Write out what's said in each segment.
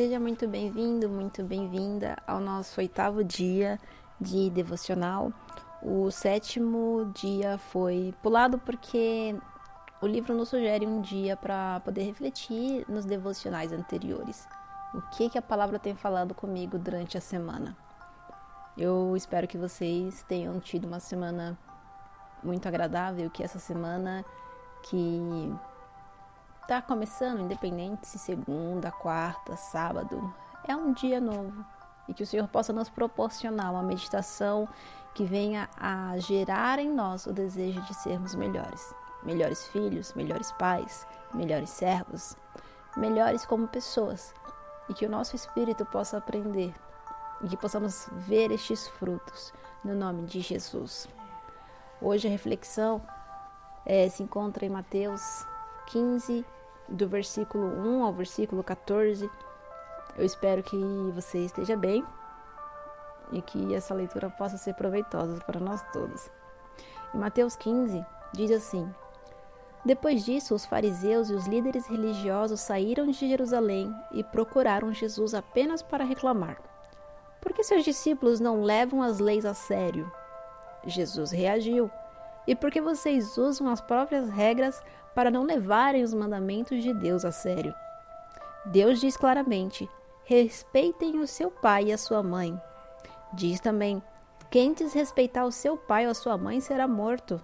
Seja muito bem-vindo, muito bem-vinda ao nosso 8º dia de devocional. O 7º dia foi pulado porque o livro nos sugere um dia para poder refletir nos devocionais anteriores. O que a palavra tem falado comigo durante a semana? Eu espero que vocês tenham tido uma semana muito agradável, que essa semana que está começando, independente se segunda, quarta, sábado, é um dia novo e que o Senhor possa nos proporcionar uma meditação que venha a gerar em nós o desejo de sermos melhores. Melhores filhos, melhores pais, melhores servos, melhores como pessoas, e que o nosso espírito possa aprender e que possamos ver estes frutos no nome de Jesus. Hoje a reflexão se encontra em Mateus 15, do versículo 1 ao versículo 14. Eu espero que você esteja bem e que essa leitura possa ser proveitosa para nós todos. Em Mateus 15, diz assim: Depois disso, os fariseus e os líderes religiosos saíram de Jerusalém e procuraram Jesus apenas para reclamar: Por que seus discípulos não levam as leis a sério? Jesus reagiu: E por que vocês usam as próprias regras para não levarem os mandamentos de Deus a sério? Deus diz claramente: respeitem o seu pai e a sua mãe. Diz também: quem desrespeitar o seu pai ou a sua mãe será morto.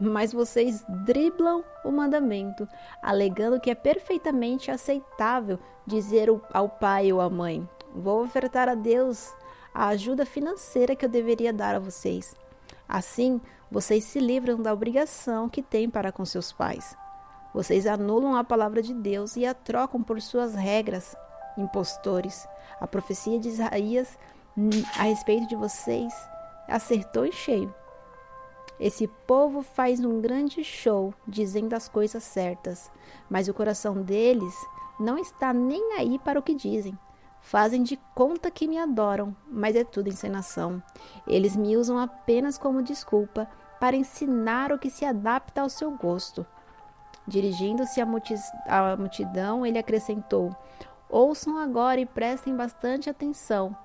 Mas vocês driblam o mandamento, alegando que é perfeitamente aceitável dizer ao pai ou à mãe: vou ofertar a Deus a ajuda financeira que eu deveria dar a vocês. Assim, vocês se livram da obrigação que têm para com seus pais. Vocês anulam a palavra de Deus e a trocam por suas regras. Impostores, a profecia de Isaías a respeito de vocês acertou em cheio. Esse povo faz um grande show dizendo as coisas certas, mas o coração deles não está nem aí para o que dizem. Fazem de conta que me adoram, mas é tudo encenação. Eles me usam apenas como desculpa para ensinar o que se adapta ao seu gosto. Dirigindo-se à multidão, ele acrescentou: Ouçam agora e prestem bastante atenção.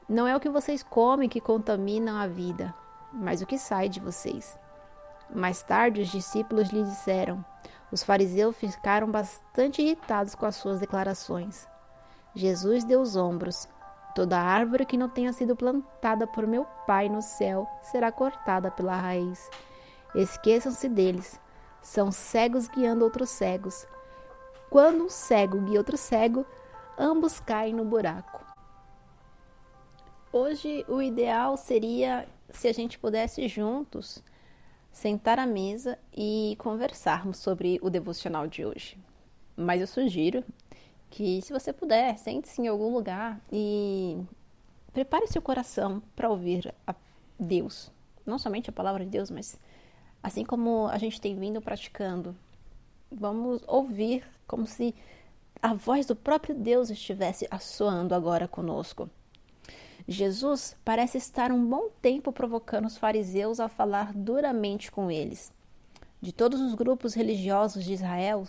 Não é o que vocês comem que contaminam a vida, mas o que sai de vocês. Mais tarde, os discípulos lhe disseram. Os fariseus ficaram bastante irritados com as suas declarações. Jesus deu os ombros. Toda árvore que não tenha sido plantada por meu Pai no céu será cortada pela raiz. Esqueçam-se deles. São cegos guiando outros cegos. Quando um cego guia outro cego, ambos caem no buraco. Hoje, o ideal seria se a gente pudesse juntos sentar à mesa e conversarmos sobre o devocional de hoje. Mas eu sugiro que, se você puder, sente-se em algum lugar e prepare seu coração para ouvir a Deus. Não somente a palavra de Deus, mas assim como a gente tem vindo praticando. Vamos ouvir como se a voz do próprio Deus estivesse assoando agora conosco. Jesus parece estar um bom tempo provocando os fariseus a falar duramente com eles. De todos os grupos religiosos de Israel,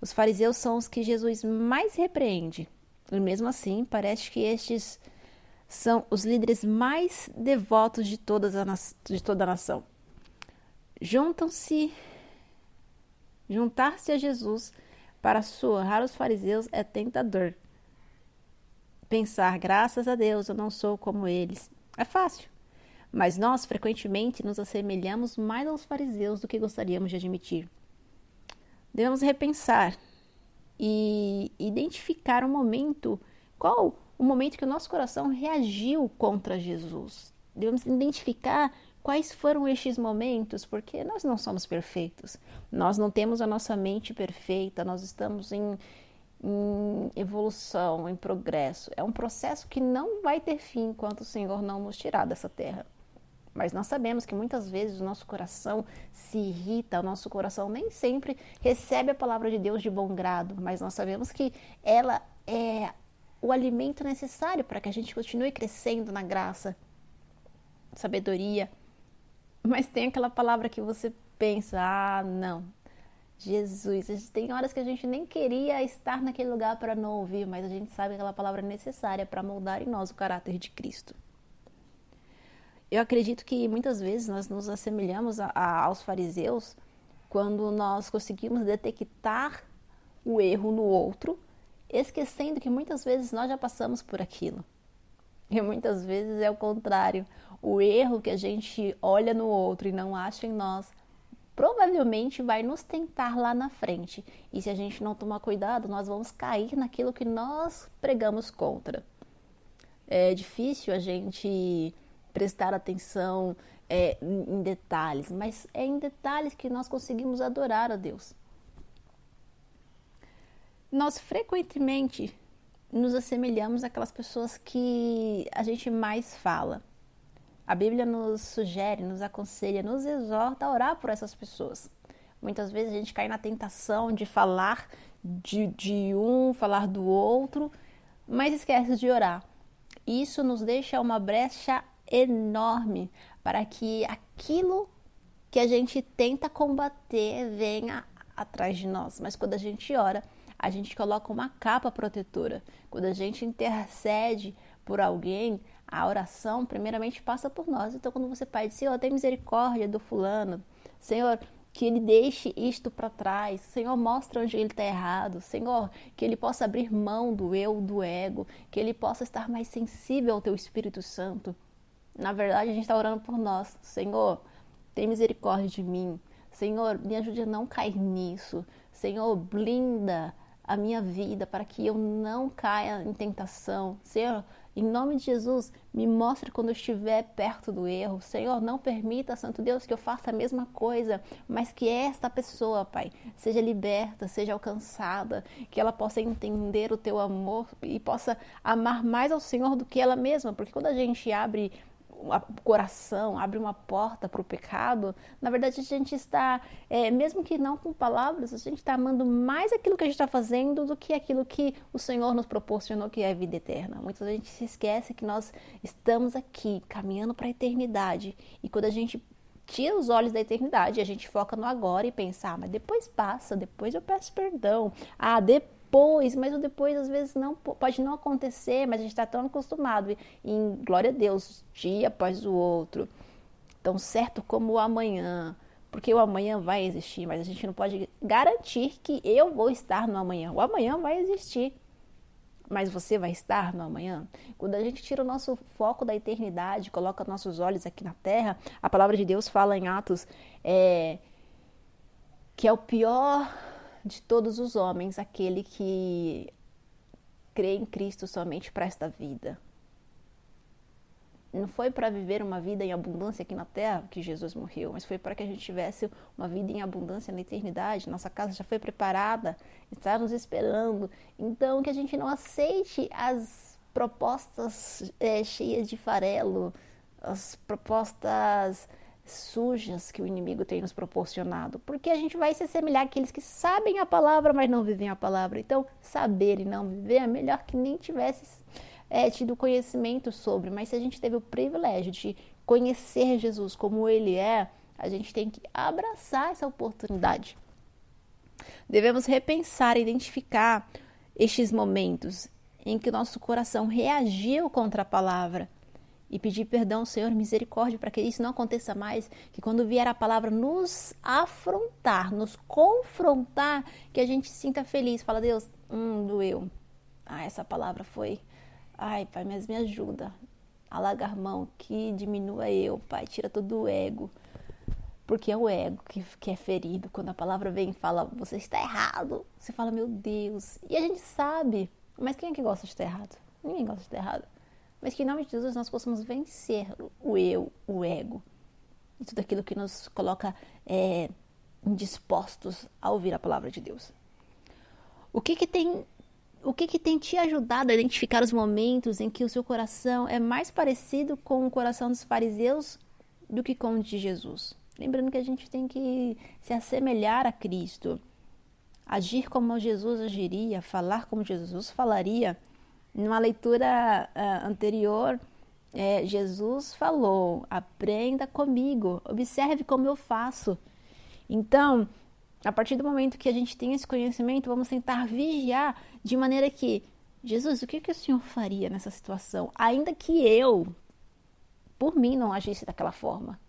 os fariseus são os que Jesus mais repreende. E mesmo assim, parece que estes são os líderes mais devotos de toda a nação. Juntar-se a Jesus para surrar os fariseus é tentador. Pensar, graças a Deus, eu não sou como eles, é fácil. Mas nós, frequentemente, nos assemelhamos mais aos fariseus do que gostaríamos de admitir. Devemos repensar e identificar qual o momento que o nosso coração reagiu contra Jesus. Devemos identificar quais foram estes momentos, porque nós não somos perfeitos. Nós não temos a nossa mente perfeita, nós estamos em evolução, em progresso. É um processo que não vai ter fim enquanto o Senhor não nos tirar dessa terra. Mas nós sabemos que muitas vezes o nosso coração se irrita, o nosso coração nem sempre recebe a palavra de Deus de bom grado, mas nós sabemos que ela é o alimento necessário para que a gente continue crescendo na graça, sabedoria. Mas tem aquela palavra que você pensa: não, Jesus, tem horas que a gente nem queria estar naquele lugar para não ouvir, mas a gente sabe que aquela palavra é necessária para moldar em nós o caráter de Cristo. Eu acredito que muitas vezes nós nos assemelhamos aos fariseus quando nós conseguimos detectar o erro no outro, esquecendo que muitas vezes nós já passamos por aquilo. E muitas vezes é o contrário. O erro que a gente olha no outro e não acha em nós, provavelmente vai nos tentar lá na frente. E se a gente não tomar cuidado, nós vamos cair naquilo que nós pregamos contra. É difícil a gente prestar atenção em detalhes, mas é em detalhes que nós conseguimos adorar a Deus. Nós frequentemente nos assemelhamos àquelas pessoas que a gente mais fala. A Bíblia nos sugere, nos aconselha, nos exorta a orar por essas pessoas. Muitas vezes a gente cai na tentação de falar de um, falar do outro, mas esquece de orar. Isso nos deixa uma brecha enorme para que aquilo que a gente tenta combater venha atrás de nós. Mas quando a gente ora, a gente coloca uma capa protetora. Quando a gente intercede por alguém, a oração primeiramente passa por nós. Então quando você pede, Senhor, tem misericórdia do fulano, Senhor, que ele deixe isto para trás, Senhor, mostra onde ele está errado, Senhor, que ele possa abrir mão do eu, do ego, que ele possa estar mais sensível ao teu Espírito Santo. Na verdade, a gente está orando por nós. Senhor, tem misericórdia de mim. Senhor, me ajude a não cair nisso. Senhor, blinda a minha vida para que eu não caia em tentação. Senhor, em nome de Jesus, me mostre quando eu estiver perto do erro. Senhor, não permita, Santo Deus, que eu faça a mesma coisa, mas que esta pessoa, Pai, seja liberta, seja alcançada, que ela possa entender o teu amor e possa amar mais ao Senhor do que ela mesma, porque quando a gente abre o coração, abre uma porta para o pecado, na verdade a gente está, mesmo que não com palavras, a gente está amando mais aquilo que a gente está fazendo do que aquilo que o Senhor nos proporcionou, que é a vida eterna. Muitas vezes a gente se esquece que nós estamos aqui, caminhando para a eternidade, e quando a gente tira os olhos da eternidade, a gente foca no agora e pensa, mas depois passa, depois eu peço perdão, depois, mas o depois às vezes não pode não acontecer, mas a gente está tão acostumado em glória a Deus, dia após o outro, tão certo como o amanhã, porque o amanhã vai existir, mas a gente não pode garantir que eu vou estar no amanhã. O amanhã vai existir, mas você vai estar no amanhã? Quando a gente tira o nosso foco da eternidade, coloca nossos olhos aqui na terra, a palavra de Deus fala em Atos que é o pior de todos os homens, aquele que crê em Cristo somente para esta vida. Não foi para viver uma vida em abundância aqui na terra que Jesus morreu, mas foi para que a gente tivesse uma vida em abundância na eternidade. Nossa casa já foi preparada, está nos esperando. Então, que a gente não aceite as propostas cheias de farelo, as propostas sujas que o inimigo tem nos proporcionado, porque a gente vai se assemelhar àqueles que sabem a palavra, mas não vivem a palavra. Então, saber e não viver é melhor que nem tivesse tido conhecimento sobre, mas se a gente teve o privilégio de conhecer Jesus como ele é, a gente tem que abraçar essa oportunidade. Devemos repensar e identificar estes momentos em que o nosso coração reagiu contra a palavra e pedir perdão ao Senhor, misericórdia, para que isso não aconteça mais, que quando vier a palavra nos afrontar, nos confrontar, que a gente se sinta feliz, fala, Deus, doeu, essa palavra foi, Pai, mas me ajuda a largar mão, que diminua eu, Pai, tira todo o ego, porque é o ego que é ferido, quando a palavra vem e fala, você está errado, você fala, meu Deus, e a gente sabe, mas quem é que gosta de estar errado? Ninguém gosta de estar errado. Mas que em nome de Jesus nós possamos vencer o eu, o ego e tudo aquilo que nos coloca indispostos a ouvir a palavra de Deus. O que tem te ajudado a identificar os momentos em que o seu coração é mais parecido com o coração dos fariseus do que com o de Jesus? Lembrando que a gente tem que se assemelhar a Cristo, agir como Jesus agiria, falar como Jesus falaria. Numa leitura anterior, Jesus falou, aprenda comigo, observe como eu faço. Então, A partir do momento que a gente tem esse conhecimento, vamos tentar vigiar de maneira que, Jesus, o que o Senhor faria nessa situação? Ainda que eu, por mim, não agisse daquela forma.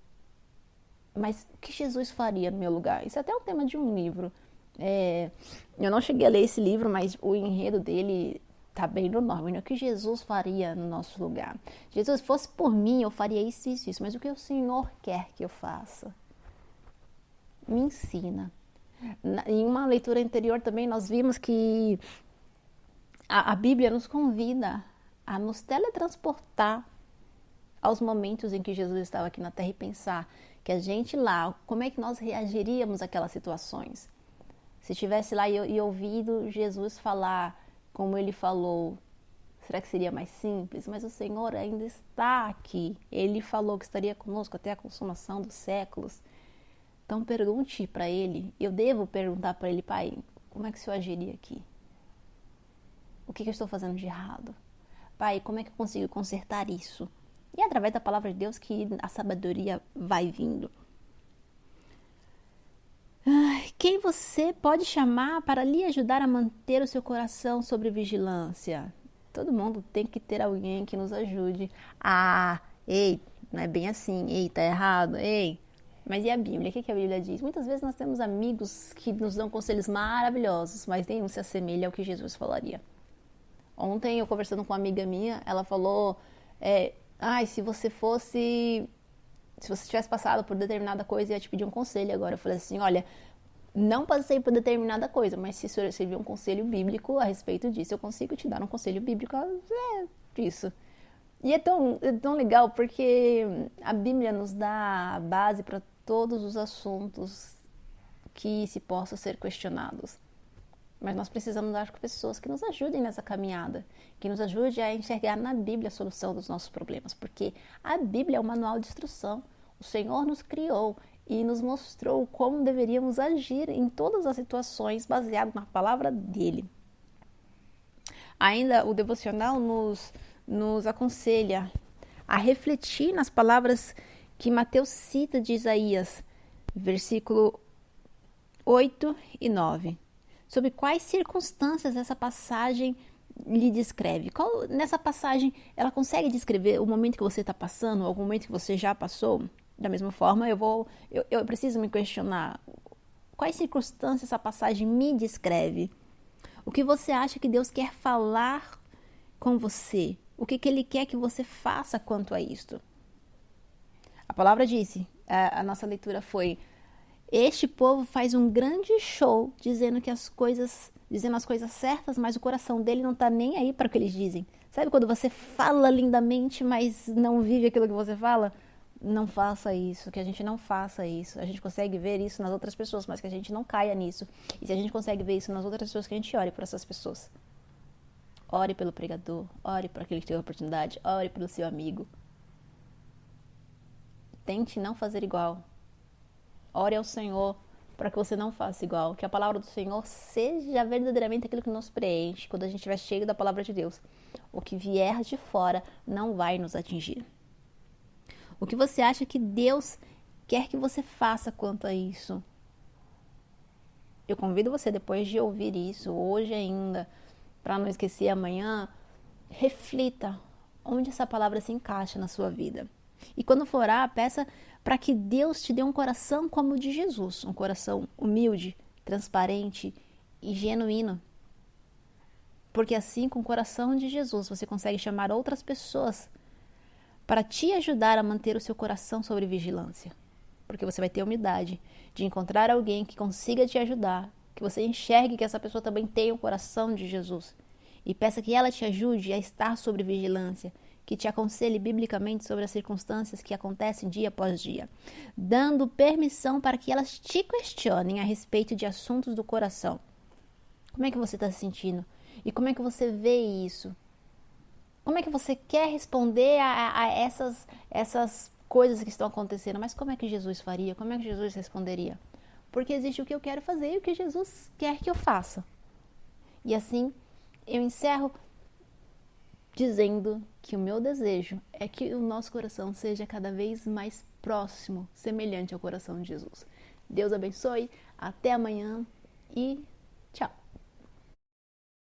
Mas o que Jesus faria no meu lugar? Isso é até um tema de um livro. Eu não cheguei a ler esse livro, mas o enredo dele tá bem no nome, né? O que Jesus faria no nosso lugar? Jesus, fosse por mim, eu faria isso, isso, isso. Mas o que o Senhor quer que eu faça? Me ensina. Em uma leitura anterior também nós vimos que a Bíblia nos convida a nos teletransportar aos momentos em que Jesus estava aqui na Terra e pensar que a gente lá, como é que nós reagiríamos àquelas situações? Se estivesse lá e ouvido Jesus falar como ele falou, será que seria mais simples? Mas o Senhor ainda está aqui. Ele falou que estaria conosco até a consumação dos séculos. Então pergunte para ele, eu devo perguntar para ele, Pai, como é que o Senhor agiria aqui? O que eu estou fazendo de errado? Pai, como é que eu consigo consertar isso? E é através da palavra de Deus que a sabedoria vai vindo. Quem você pode chamar para lhe ajudar a manter o seu coração sob vigilância? Todo mundo tem que ter alguém que nos ajude. Ei, não é bem assim. Ei, tá errado. Ei. Mas e a Bíblia? O que a Bíblia diz? Muitas vezes nós temos amigos que nos dão conselhos maravilhosos, mas nenhum se assemelha ao que Jesus falaria. Ontem eu conversando com uma amiga minha, ela falou, se você tivesse passado por determinada coisa, eu ia te pedir um conselho agora. Eu falei assim, olha, não passei por determinada coisa, mas se você servir um conselho bíblico a respeito disso, eu consigo te dar um conselho bíblico disso. E é tão legal porque a Bíblia nos dá a base para todos os assuntos que se possam ser questionados. Mas nós precisamos dar com pessoas que nos ajudem nessa caminhada, que nos ajudem a enxergar na Bíblia a solução dos nossos problemas, porque a Bíblia é um manual de instrução. O Senhor nos criou e nos mostrou como deveríamos agir em todas as situações baseado na palavra dele. Ainda o devocional nos aconselha a refletir nas palavras que Mateus cita de Isaías, versículo 8 e 9. Sobre quais circunstâncias essa passagem lhe descreve? Nessa passagem, ela consegue descrever o momento que você está passando, algum momento que você já passou? Da mesma forma, eu preciso me questionar. Quais circunstâncias essa passagem me descreve? O que você acha que Deus quer falar com você? O que Ele quer que você faça quanto a isto? A palavra disse, a nossa leitura foi: este povo faz um grande show dizendo as coisas certas, mas o coração dele não está nem aí para o que eles dizem. Sabe quando você fala lindamente, mas não vive aquilo que você fala? Não faça isso, que a gente não faça isso. A gente consegue ver isso nas outras pessoas, mas que a gente não caia nisso. E se a gente consegue ver isso nas outras pessoas, que a gente ore por essas pessoas. Ore pelo pregador, ore por aquele que teve a oportunidade, ore pelo seu amigo. Tente não fazer igual. Ore ao Senhor para que você não faça igual. Que a palavra do Senhor seja verdadeiramente aquilo que nos preenche quando a gente estiver cheio da palavra de Deus. O que vier de fora não vai nos atingir. O que você acha que Deus quer que você faça quanto a isso? Eu convido você, depois de ouvir isso, hoje ainda, para não esquecer amanhã, reflita onde essa palavra se encaixa na sua vida. E quando for orar, peça para que Deus te dê um coração como o de Jesus, um coração humilde, transparente e genuíno. Porque assim, com o coração de Jesus, você consegue chamar outras pessoas para te ajudar a manter o seu coração sob vigilância. Porque você vai ter humildade de encontrar alguém que consiga te ajudar, que você enxergue que essa pessoa também tem o coração de Jesus. E peça que ela te ajude a estar sob vigilância, que te aconselhe biblicamente sobre as circunstâncias que acontecem dia após dia, dando permissão para que elas te questionem a respeito de assuntos do coração. Como é que você está se sentindo? E como é que você vê isso? Como é que você quer responder a essas coisas que estão acontecendo? Mas como é que Jesus faria? Como é que Jesus responderia? Porque existe o que eu quero fazer e o que Jesus quer que eu faça. E assim, eu encerro dizendo que o meu desejo é que o nosso coração seja cada vez mais próximo, semelhante ao coração de Jesus. Deus abençoe, até amanhã e tchau!